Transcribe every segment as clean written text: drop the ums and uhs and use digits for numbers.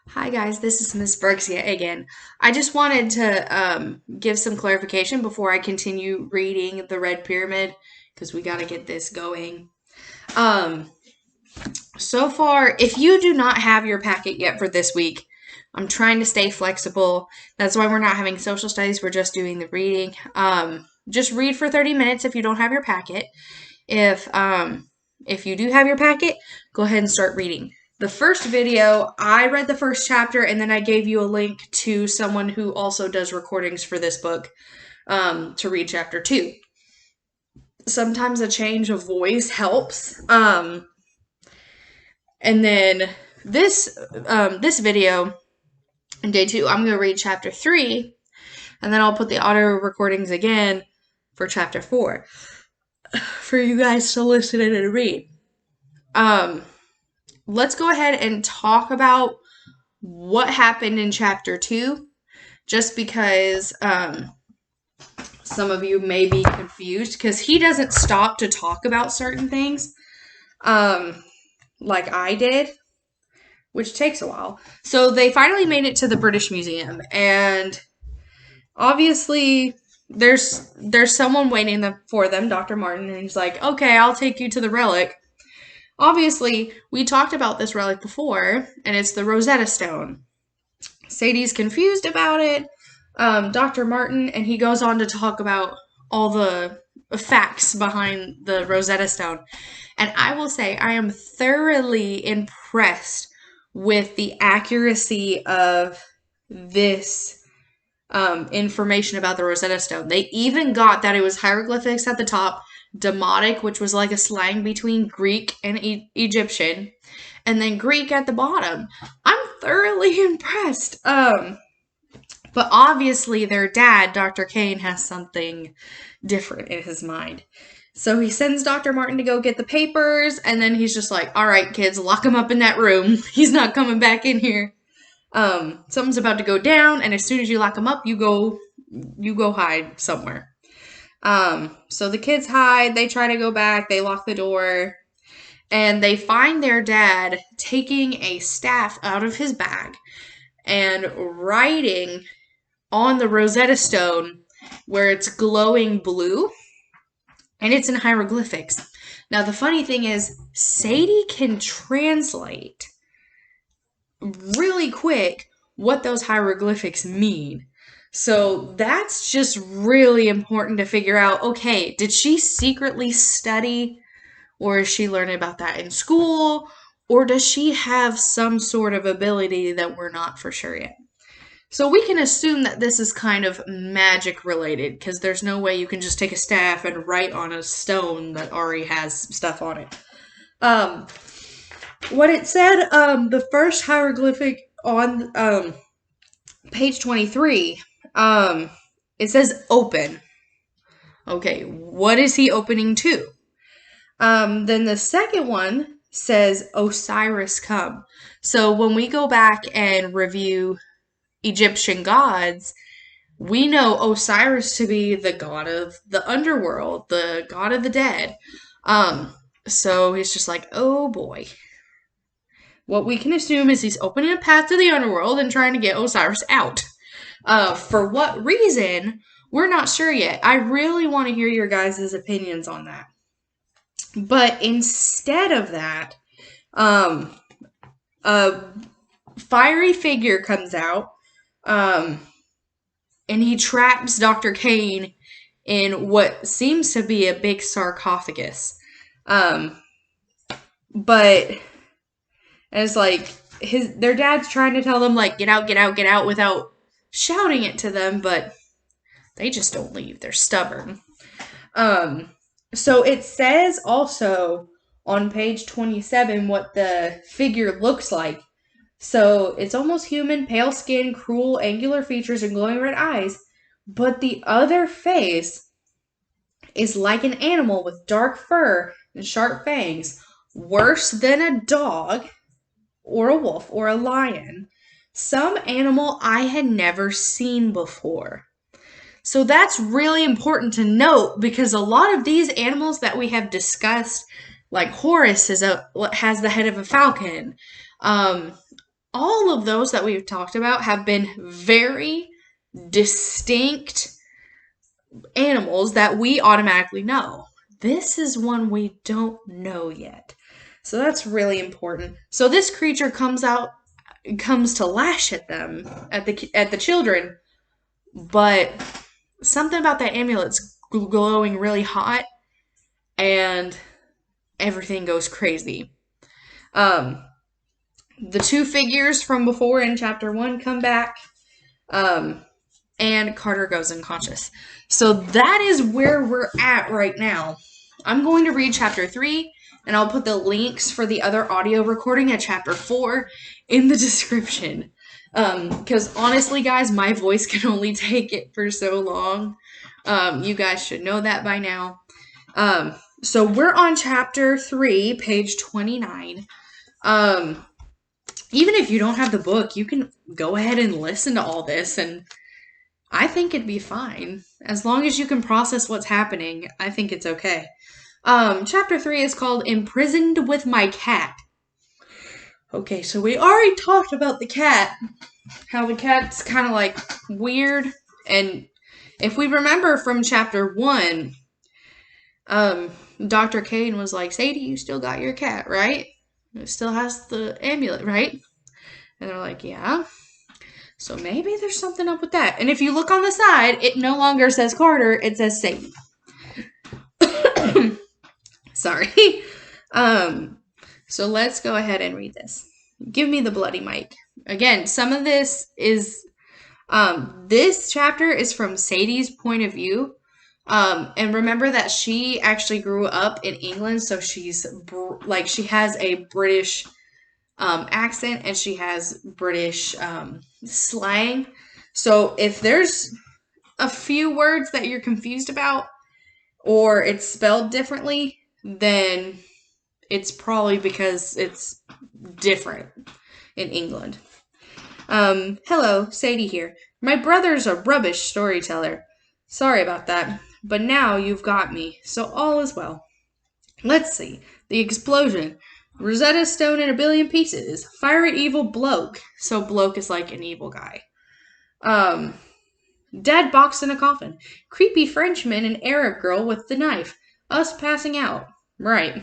Hi guys, this is Miss Bergsia again. I just wanted to give some clarification before I continue reading the Red Pyramid because we got to get this going. Um, so far, if you do not have your packet yet for this week, I'm trying to stay flexible. That's why we're not having social studies. We're just doing the reading. Just read for 30 minutes if you don't have your packet. If you do have your packet, go ahead and start reading. The first video, I read the first chapter and then I gave you a link to someone who also does recordings for this book to read chapter 2. Sometimes a change of voice helps. And then this video, in day 2, I'm going to read chapter 3, and then I'll put the audio recordings again for chapter 4 for you guys to listen in and read. Let's go ahead and talk about what happened in chapter 2, just because some of you may be confused, because he doesn't stop to talk about certain things like I did, which takes a while. So they finally made it to the British Museum, and obviously there's someone waiting for them, Dr. Martin, and he's like, okay, I'll take you to the relic. Obviously, we talked about this relic before, and it's the Rosetta Stone. Sadie's confused about it, Dr. Martin, and he goes on to talk about all the facts behind the Rosetta Stone. And I will say, I am thoroughly impressed with the accuracy of this information about the Rosetta Stone. They even got that it was hieroglyphics at the top, Demotic, which was like a slang between Greek and Egyptian, and then Greek at the bottom. I'm thoroughly impressed. But obviously their dad, Dr. Kane, has something different in his mind. So he sends Dr. Martin to go get the papers, and then he's just like, all right, kids, lock him up in that room. He's not coming back in here. Something's about to go down, and as soon as you lock him up, you go hide somewhere. So the kids hide, they try to go back, they lock the door, and they find their dad taking a staff out of his bag and writing on the Rosetta Stone where it's glowing blue, and it's in hieroglyphics. Now, the funny thing is, Sadie can translate really quick what those hieroglyphics mean. So that's just really important to figure out. Okay, did she secretly study, or is she learning about that in school, or does she have some sort of ability that we're not for sure yet? So we can assume that this is kind of magic related, because there's no way you can just take a staff and write on a stone that already has stuff on it. What it said, the first hieroglyphic on page 23, it says open. Okay, what is he opening to? Then the second one says Osiris come. So when we go back and review Egyptian gods, we know Osiris to be the god of the underworld, the god of the dead. So he's just like, oh boy. What we can assume is he's opening a path to the underworld and trying to get Osiris out. For what reason, we're not sure yet. I really want to hear your guys' opinions on that. But instead of that, a fiery figure comes out, and he traps Dr. Kane in what seems to be a big sarcophagus. But it's like their dad's trying to tell them, like, get out, get out, get out, without shouting it to them, but they just don't leave. They're stubborn. So it says also on page 27 what the figure looks like. So it's almost human, pale skin, cruel, angular features, and glowing red eyes. But the other face is like an animal with dark fur and sharp fangs, worse than a dog or a wolf or a lion. Some animal I had never seen before. So that's really important to note, because a lot of these animals that we have discussed, like Horus has the head of a falcon. all of those that we've talked about have been very distinct animals that we automatically know. This is one we don't know yet. So that's really important. So this creature comes to lash at them, at the children, but something about that amulet's glowing really hot and everything goes crazy. The two figures from before in chapter 1 come back. And Carter goes unconscious. So that is where we're at right now. I'm going to read chapter 3, and I'll put the links for the other audio recording at chapter 4 in the description. Because honestly, guys, my voice can only take it for so long. You guys should know that by now. So we're on chapter 3, page 29. Even if you don't have the book, you can go ahead and listen to all this, and I think it'd be fine. As long as you can process what's happening, I think it's okay. Chapter 3 is called Imprisoned with My Cat. Okay, so we already talked about the cat. How the cat's kind of like weird. And if we remember from chapter 1, Dr. Kane was like, Sadie, you still got your cat, right? It still has the amulet, right? And they're like, yeah. So maybe there's something up with that. And if you look on the side, it no longer says Carter, it says Sadie. Sorry. So let's go ahead and read this. Give me the bloody mic. Again, some of this is, this chapter is from Sadie's point of view. And remember that she actually grew up in England, so she's, she has a British accent, and she has British slang. So if there's a few words that you're confused about, or it's spelled differently, then it's probably because it's different in England. Hello, Sadie here. My brother's a rubbish storyteller. Sorry about that, but now you've got me, so all is well. Let's see. The explosion. Rosetta Stone in a billion pieces. Fiery evil bloke. So bloke is like an evil guy. Dead box in a coffin. Creepy Frenchman and Arab girl with the knife. Us passing out. Right.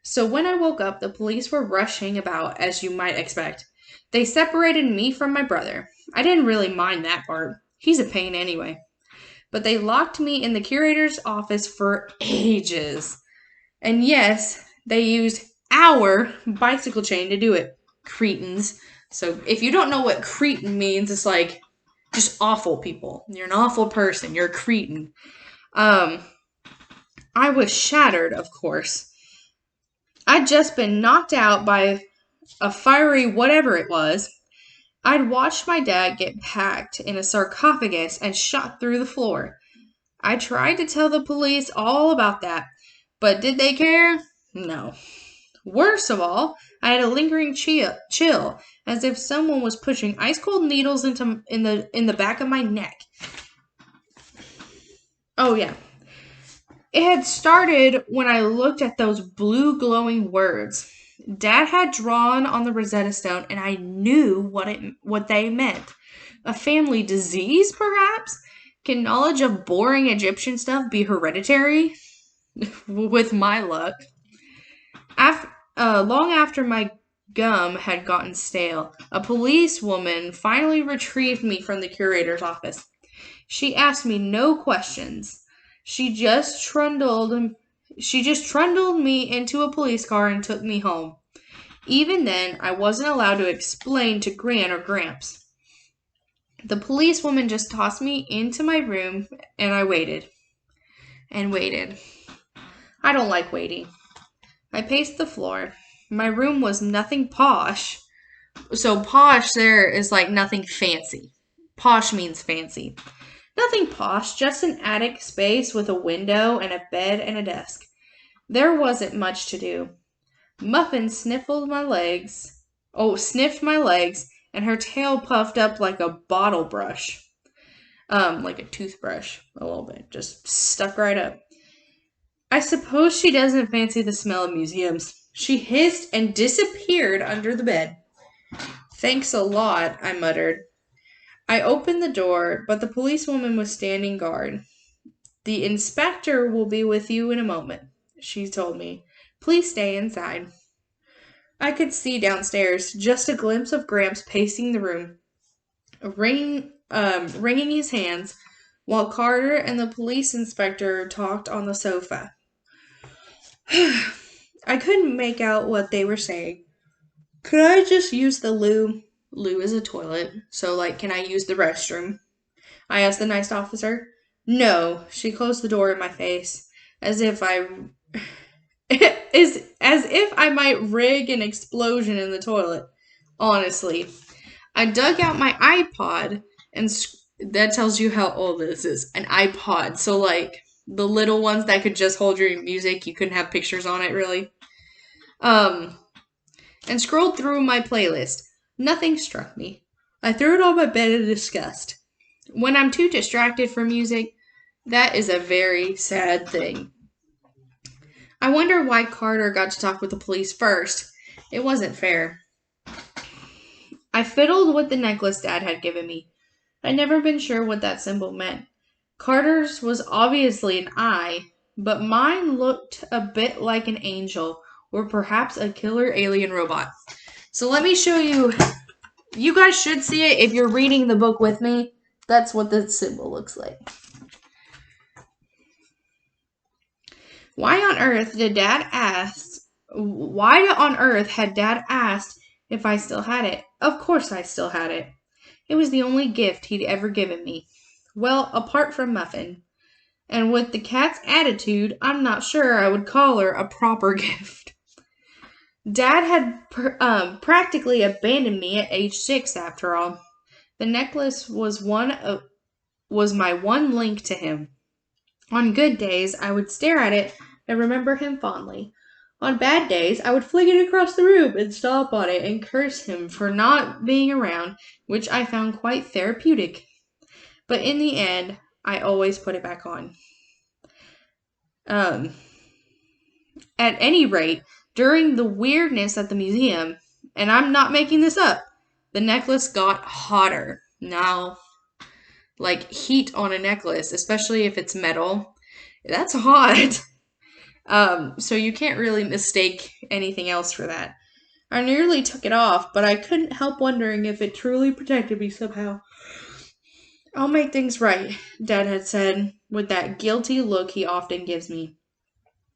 So when I woke up, the police were rushing about, as you might expect. They separated me from my brother. I didn't really mind that part. He's a pain anyway. But they locked me in the curator's office for ages. And yes, they used our bicycle chain to do it. Cretins. So if you don't know what cretin means, it's like just awful people. You're an awful person. You're a cretin. I was shattered, of course. I'd just been knocked out by a fiery whatever it was. I'd watched my dad get packed in a sarcophagus and shot through the floor. I tried to tell the police all about that, but did they care? No. Worst of all, I had a lingering chill, as if someone was pushing ice-cold needles in the back of my neck. Oh, yeah. It had started when I looked at those blue glowing words. Dad had drawn on the Rosetta Stone, and I knew what they meant. A family disease, perhaps? Can knowledge of boring Egyptian stuff be hereditary? With my luck. Long after my gum had gotten stale, a policewoman finally retrieved me from the curator's office. She asked me no questions. She just trundled me into a police car and took me home. Even then, I wasn't allowed to explain to Gran or Gramps. The policewoman just tossed me into my room, and I waited. And waited. I don't like waiting. I paced the floor. My room was nothing posh. So posh there is like nothing fancy. Posh means fancy. Nothing posh, just an attic space with a window and a bed and a desk. There wasn't much to do. Muffin sniffed my legs, and her tail puffed up like a bottle brush. Like a toothbrush, a little bit. Just stuck right up. I suppose she doesn't fancy the smell of museums. She hissed and disappeared under the bed. Thanks a lot, I muttered. I opened the door, but the policewoman was standing guard. The inspector will be with you in a moment, she told me. Please stay inside. I could see downstairs, just a glimpse of Gramps pacing the room, wringing his hands, while Carter and the police inspector talked on the sofa. I couldn't make out what they were saying. Could I just use the loo? Loo is a toilet, so, can I use the restroom? I asked the nice officer. No, she closed the door in my face, as if I as if I might rig an explosion in the toilet. Honestly, I dug out my iPod, and that tells you how old this is. An iPod, so the little ones that could just hold your music. You couldn't have pictures on it, really. And scrolled through my playlist. Nothing struck me. I threw it on my bed in disgust. When I'm too distracted from music, that is a very sad thing. I wonder why Carter got to talk with the police first. It wasn't fair. I fiddled with the necklace Dad had given me. I'd never been sure what that symbol meant. Carter's was obviously an eye, but mine looked a bit like an angel, or perhaps a killer alien robot. So let me show you. You guys should see it if you're reading the book with me. That's what the symbol looks like. Why on earth had Dad asked if I still had it? Of course I still had it. It was the only gift he'd ever given me. Well, apart from Muffin. And with the cat's attitude, I'm not sure I would call her a proper gift. Dad had practically abandoned me at age 6, after all. The necklace was my one link to him. On good days, I would stare at it and remember him fondly. On bad days, I would fling it across the room and stomp on it and curse him for not being around, which I found quite therapeutic. But in the end, I always put it back on. At any rate, during the weirdness at the museum, and I'm not making this up, the necklace got hotter. Now, heat on a necklace, especially if it's metal, that's hot. So you can't really mistake anything else for that. I nearly took it off, but I couldn't help wondering if it truly protected me somehow. I'll make things right, Dad had said, with that guilty look he often gives me.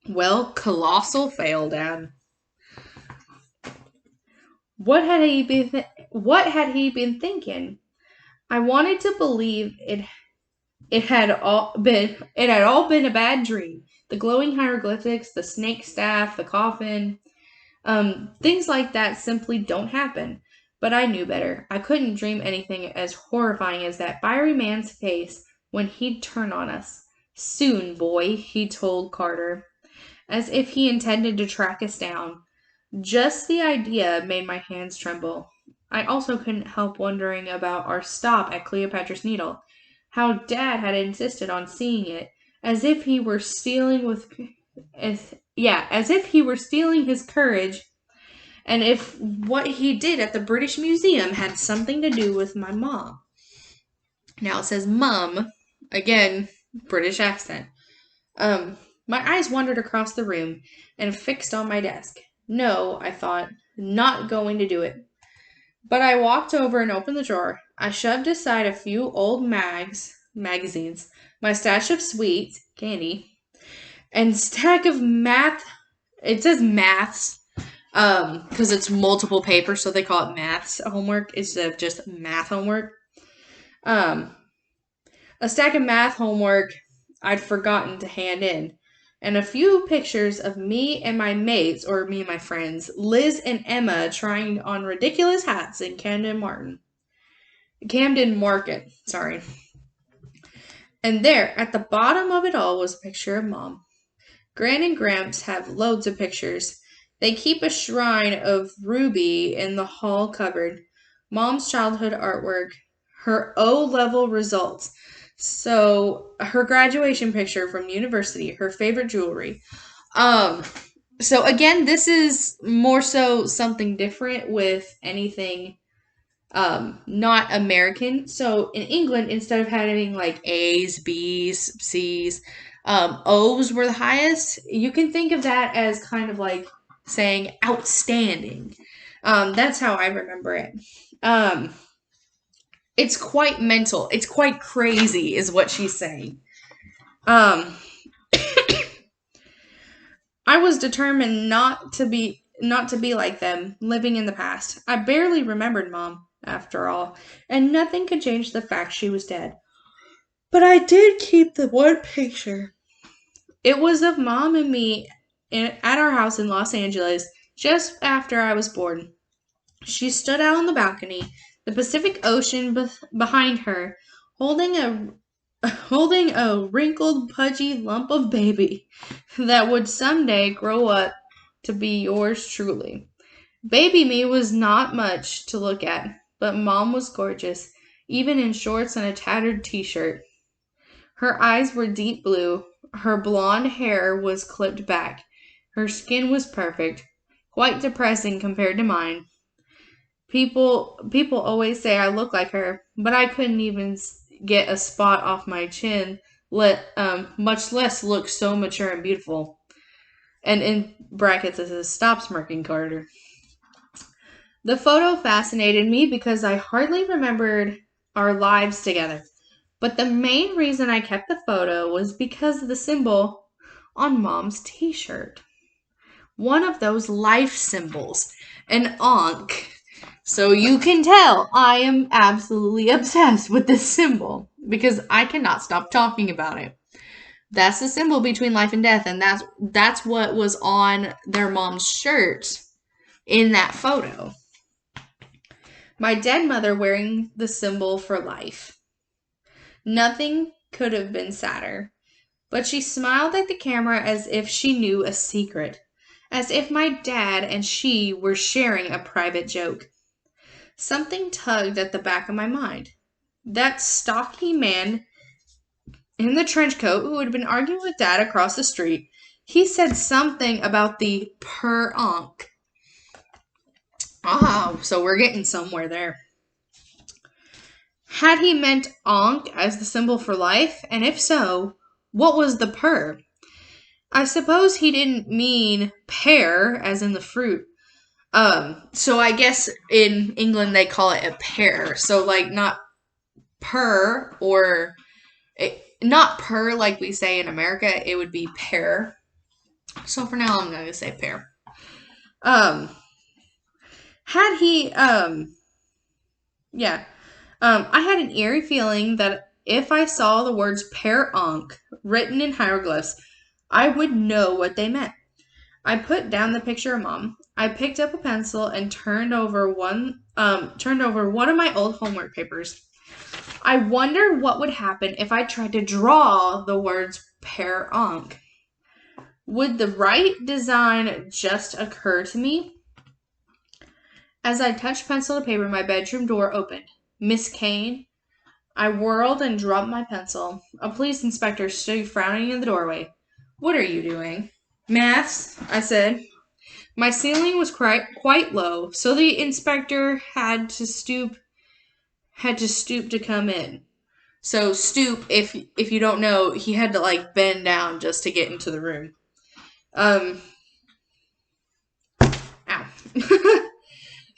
Well, colossal fail, Dad. What had he been thinking? I wanted to believe it had all been a bad dream. The glowing hieroglyphics, the snake staff, the coffin, things like that simply don't happen. But I knew better. I couldn't dream anything as horrifying as that fiery man's face when he'd turn on us. Soon, boy, he told Carter, as if he intended to track us down. Just the idea made my hands tremble. I also couldn't help wondering about our stop at Cleopatra's Needle. How Dad had insisted on seeing it, as if he were stealing his courage, and if what he did at the British Museum had something to do with my mom. Now it says mum, again, British accent. My eyes wandered across the room and fixed on my desk. No, I thought, not going to do it. But I walked over and opened the drawer. I shoved aside a few old magazines, my stash of sweets, candy, and stack of it says maths, because it's multiple papers, so they call it maths homework instead of just math homework. A stack of math homework I'd forgotten to hand in, and a few pictures of me and my mates, or me and my friends, Liz and Emma, trying on ridiculous hats in Camden Market, sorry. And there, at the bottom of it all, was a picture of Mom. Gran and Gramps have loads of pictures. They keep a shrine of Ruby in the hall cupboard. Mom's childhood artwork, her O-level results. So, her graduation picture from university, her favorite jewelry. So again, this is more so something different with anything not American. So in England, instead of having like A's, B's, C's, O's were the highest. You can think of that as kind of like saying outstanding. That's how I remember it. Um, it's quite mental. It's quite crazy, is what she's saying. Um, I was determined not to be like them, living in the past. I barely remembered Mom, after all, and nothing could change the fact she was dead. But I did keep the one picture. It was of Mom and me at our house in Los Angeles just after I was born. She stood out on the balcony, the Pacific Ocean behind her, holding a holding a wrinkled, pudgy lump of baby that would someday grow up to be yours truly. Baby me was not much to look at, but Mom was gorgeous, even in shorts and a tattered t-shirt. Her eyes were deep blue, her blonde hair was clipped back, her skin was perfect, quite depressing compared to mine. People always say I look like her, but I couldn't even get a spot off my chin, much less look so mature and beautiful. And in brackets it says stop smirking, Carter. The photo fascinated me because I hardly remembered our lives together. But the main reason I kept the photo was because of the symbol on Mom's t-shirt. One of those life symbols, an ankh. So you can tell I am absolutely obsessed with this symbol because I cannot stop talking about it. That's the symbol between life and death, and that's what was on their mom's shirt in that photo. My dead mother wearing the symbol for life. Nothing could have been sadder. But she smiled at the camera as if she knew a secret, as if my dad and she were sharing a private joke. Something tugged at the back of my mind. That stocky man in the trench coat who had been arguing with Dad across the street, he said something about the per ankh. Ah, so we're getting somewhere there. Had he meant ankh as the symbol for life? And if so, what was the per? I suppose he didn't mean pear as in the fruit. So I guess in England they call it a pear. So like not per or not per like we say in America, it would be pear. So for now I'm going to say pear. Had he yeah. I had an eerie feeling that if I saw the words pear ankh written in hieroglyphs, I would know what they meant. I put down the picture of Mom. I picked up a pencil and turned over one of my old homework papers. I wonder what would happen if I tried to draw the words pear ankh. Would the right design just occur to me? As I touched pencil to paper, my bedroom door opened. Miss Kane? I whirled and dropped my pencil. A police inspector stood frowning in the doorway. What are you doing? Maths, I said. My ceiling was quite low, so the inspector had to stoop to come in. So stoop, if you don't know, he had to like bend down just to get into the room. Ow.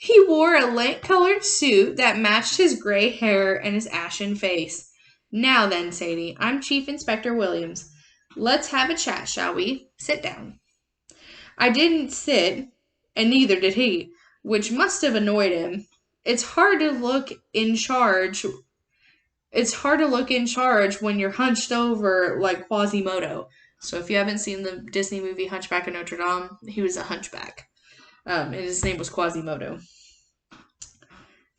He wore a light-colored suit that matched his gray hair and his ashen face. Now then, Sadie, I'm Chief Inspector Williams. Let's have a chat, shall we? Sit down. I didn't sit, and neither did he, which must have annoyed him. It's hard to look in charge when you're hunched over like Quasimodo. So if you haven't seen the Disney movie Hunchback of Notre Dame, he was a hunchback. And his name was Quasimodo.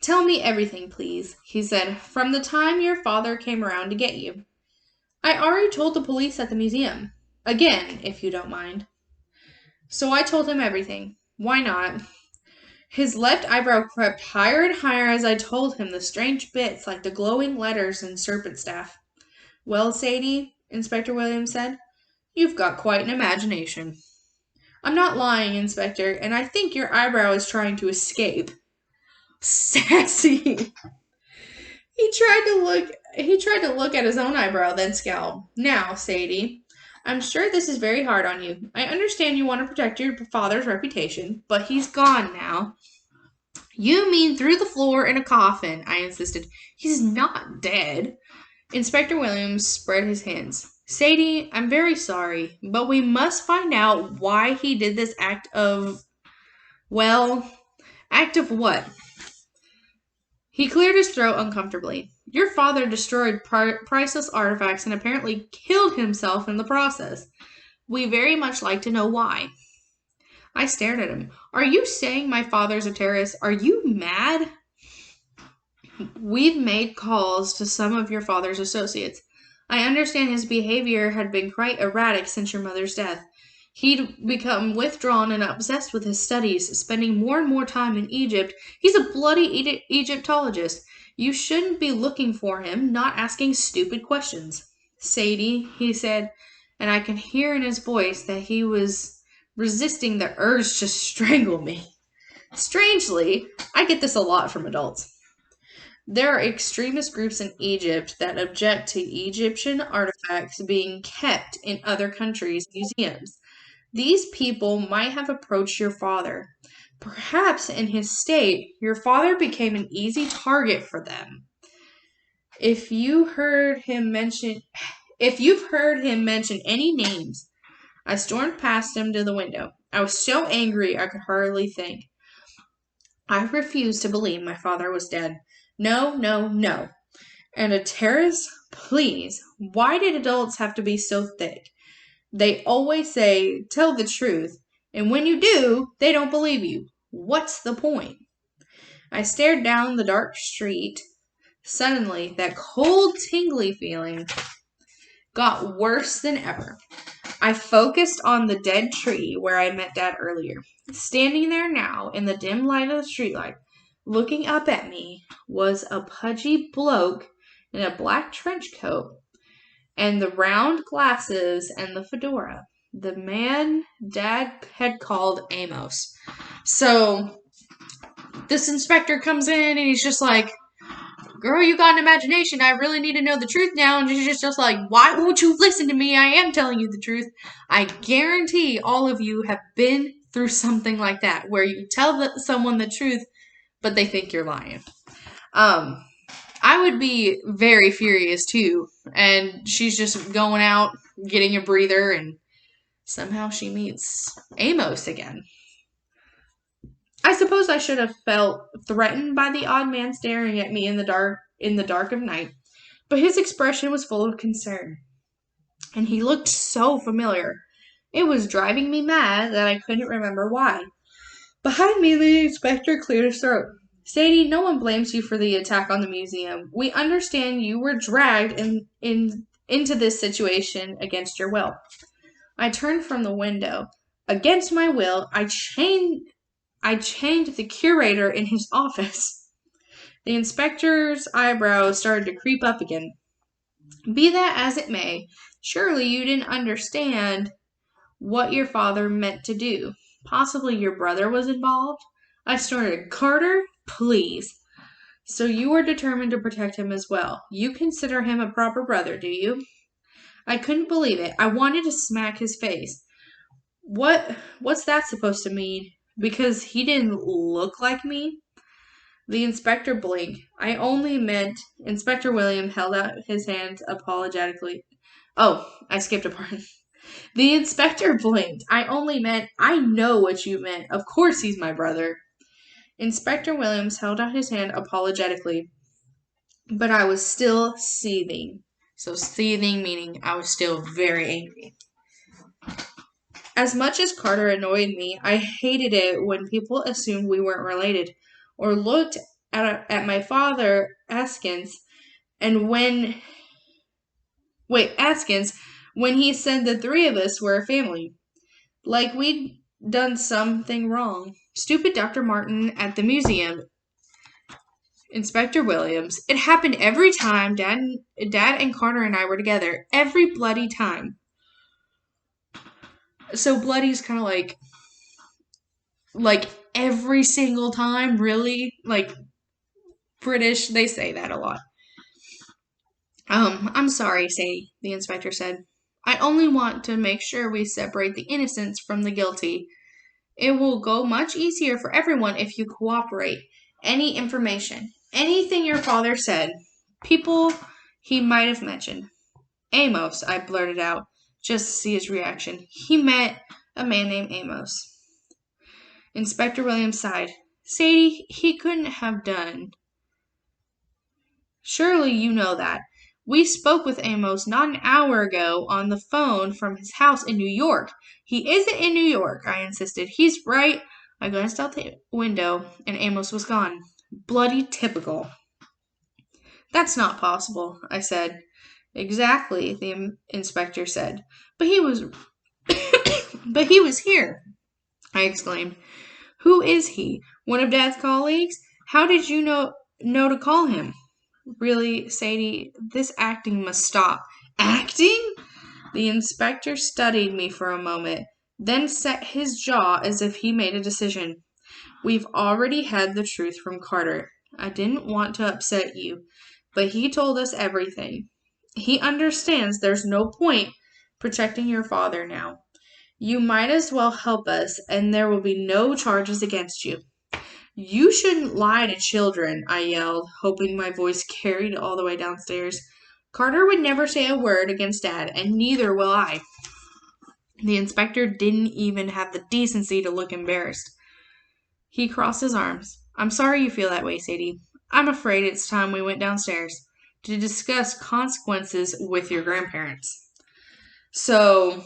Tell me everything, please, he said, from the time your father came around to get you. I already told the police at the museum. Again, if you don't mind. So I told him everything. Why not? His left eyebrow crept higher and higher as I told him the strange bits like the glowing letters and serpent staff. Well, Sadie, Inspector Williams said, you've got quite an imagination. I'm not lying, Inspector, and I think your eyebrow is trying to escape. Sassy. He tried to look at his own eyebrow, then scowled. Now, Sadie, I'm sure this is very hard on you. I understand you want to protect your father's reputation, but he's gone now. You mean through the floor in a coffin, I insisted. He's not dead. Inspector Williams spread his hands. Sadie, I'm very sorry, but we must find out why he did this act of what? He cleared his throat uncomfortably. Your father destroyed priceless artifacts and apparently killed himself in the process. We very much like to know why. I stared at him. Are you saying my father's a terrorist? Are you mad? We've made calls to some of your father's associates. I understand his behavior had been quite erratic since your mother's death. He'd become withdrawn and obsessed with his studies, spending more and more time in Egypt. He's a bloody Egyptologist. You shouldn't be looking for him, not asking stupid questions. Sadie, he said, and I could hear in his voice that he was resisting the urge to strangle me. Strangely, I get this a lot from adults. There are extremist groups in Egypt that object to Egyptian artifacts being kept in other countries' museums. These people might have approached your father. Perhaps in his state, your father became an easy target for them. If you've heard him mention any names, I stormed past him to the window. I was so angry I could hardly think. I refused to believe my father was dead. No, no, no. And a terrorist? Please, why did adults have to be so thick? They always say, tell the truth, and when you do, they don't believe you. What's the point? I stared down the dark street. Suddenly, that cold, tingly feeling got worse than ever. I focused on the dead tree where I met Dad earlier. Standing there now, in the dim light of the streetlight, looking up at me, was a pudgy bloke in a black trench coat and the round glasses and the fedora. The man Dad had called Amos. So this inspector comes in and he's just like, girl, you got an imagination. I really need to know the truth now. And she's just like, why won't you listen to me? I am telling you the truth. I guarantee all of you have been through something like that where you tell someone the truth, but they think you're lying. I would be very furious too. And she's just going out, getting a breather, and somehow she meets Amos again. I suppose I should have felt threatened by the odd man staring at me in the dark of night, but his expression was full of concern, and he looked so familiar. It was driving me mad that I couldn't remember why. Behind me, the inspector cleared his throat. Sadie, no one blames you for the attack on the museum. We understand you were dragged into this situation against your will. I turned from the window. Against my will, I chained the curator in his office. The inspector's eyebrows started to creep up again. Be that as it may, surely you didn't understand what your father meant to do. Possibly your brother was involved? I snorted. Carter, please. So you are determined to protect him as well. You consider him a proper brother, do you? I couldn't believe it. I wanted to smack his face. What's that supposed to mean? Because he didn't look like me? The inspector blinked. I only meant... Inspector William held out his hand apologetically. Oh, I skipped a part. The inspector blinked. I only meant... I know what you meant. Of course he's my brother. Inspector Williams held out his hand apologetically. But I was still seething. So seething meaning I was still very angry. As much as Carter annoyed me, I hated it when people assumed we weren't related, or looked at my father, Askins, when he said the three of us were a family, like we'd done something wrong. Stupid Dr. Martin at the museum, Inspector Williams. It happened every time Dad and Carter and I were together, every bloody time. So bloody's kind of like every single time, really? Like, British, they say that a lot. I'm sorry, Sadie, the inspector said. I only want to make sure we separate the innocents from the guilty. It will go much easier for everyone if you cooperate. Any information, anything your father said, people he might have mentioned. Amos, I blurted out, just to see his reaction. He met a man named Amos. Inspector Williams sighed. Sadie, he couldn't have done. Surely you know that. We spoke with Amos not an hour ago on the phone from his house in New York. He isn't in New York, I insisted. He's right. I glanced out the window, and Amos was gone. Bloody typical. That's not possible, I said. Exactly, the inspector said. But he was but he was here, I exclaimed. Who is he? One of Dad's colleagues? How did you know to call him? Really, Sadie, this acting must stop. Acting? The inspector studied me for a moment, then set his jaw as if he made a decision. We've already had the truth from Carter. I didn't want to upset you, but he told us everything. He understands there's no point protecting your father now. You might as well help us, and there will be no charges against you. You shouldn't lie to children, I yelled, hoping my voice carried all the way downstairs. Carter would never say a word against Dad, and neither will I. The inspector didn't even have the decency to look embarrassed. He crossed his arms. I'm sorry you feel that way, Sadie. I'm afraid it's time we went downstairs to discuss consequences with your grandparents. So,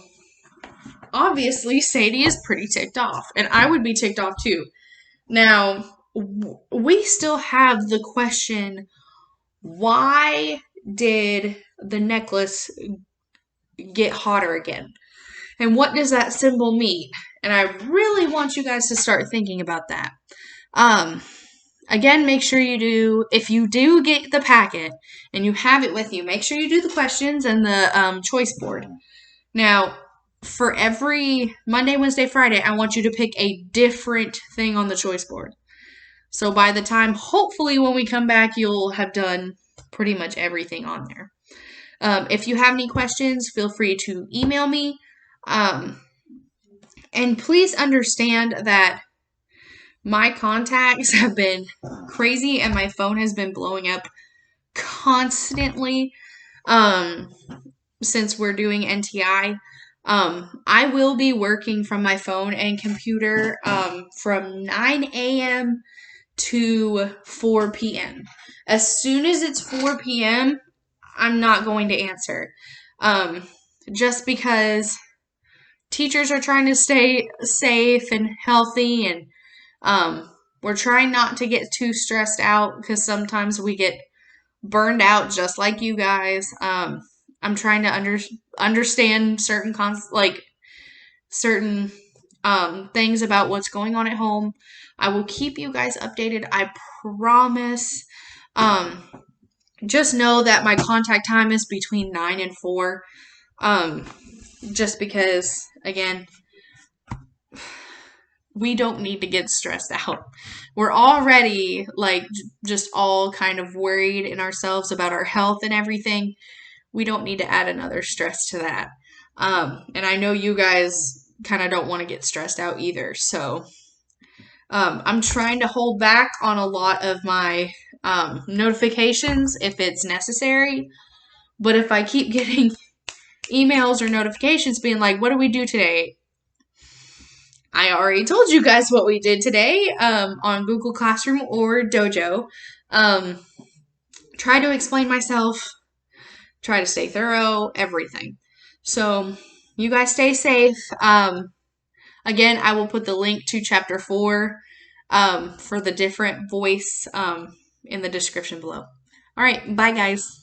obviously, Sadie is pretty ticked off, and I would be ticked off too. Now, we still have the question, why did the necklace get hotter again? And what does that symbol mean? And I really want you guys to start thinking about that. Again, make sure you do, if you do get the packet and you have it with you, make sure you do the questions and the choice board. Now, for every Monday, Wednesday, Friday, I want you to pick a different thing on the choice board. So by the time, hopefully, when we come back, you'll have done pretty much everything on there. If you have any questions, feel free to email me. And please understand that my contacts have been crazy and my phone has been blowing up constantly since we're doing NTI. I will be working from my phone and computer from 9 a.m. to 4 p.m. As soon as it's 4 p.m., I'm not going to answer. Just because teachers are trying to stay safe and healthy, and we're trying not to get too stressed out because sometimes we get burned out just like you guys. I'm trying to understand certain certain things about what's going on at home. I will keep you guys updated, I promise. Just know that my contact time is between 9 and 4. Just because, again, we don't need to get stressed out. We're already, just all kind of worried in ourselves about our health and everything. We don't need to add another stress to that. And I know you guys kind of don't want to get stressed out either. So, I'm trying to hold back on a lot of my notifications if it's necessary. But if I keep getting emails or notifications being like, what do we do today? I already told you guys what we did today on Google Classroom or Dojo. Try to explain myself. Try to stay thorough. Everything. So, you guys stay safe. Again, I will put the link to Chapter 4 for the different voice in the description below. All right. Bye, guys.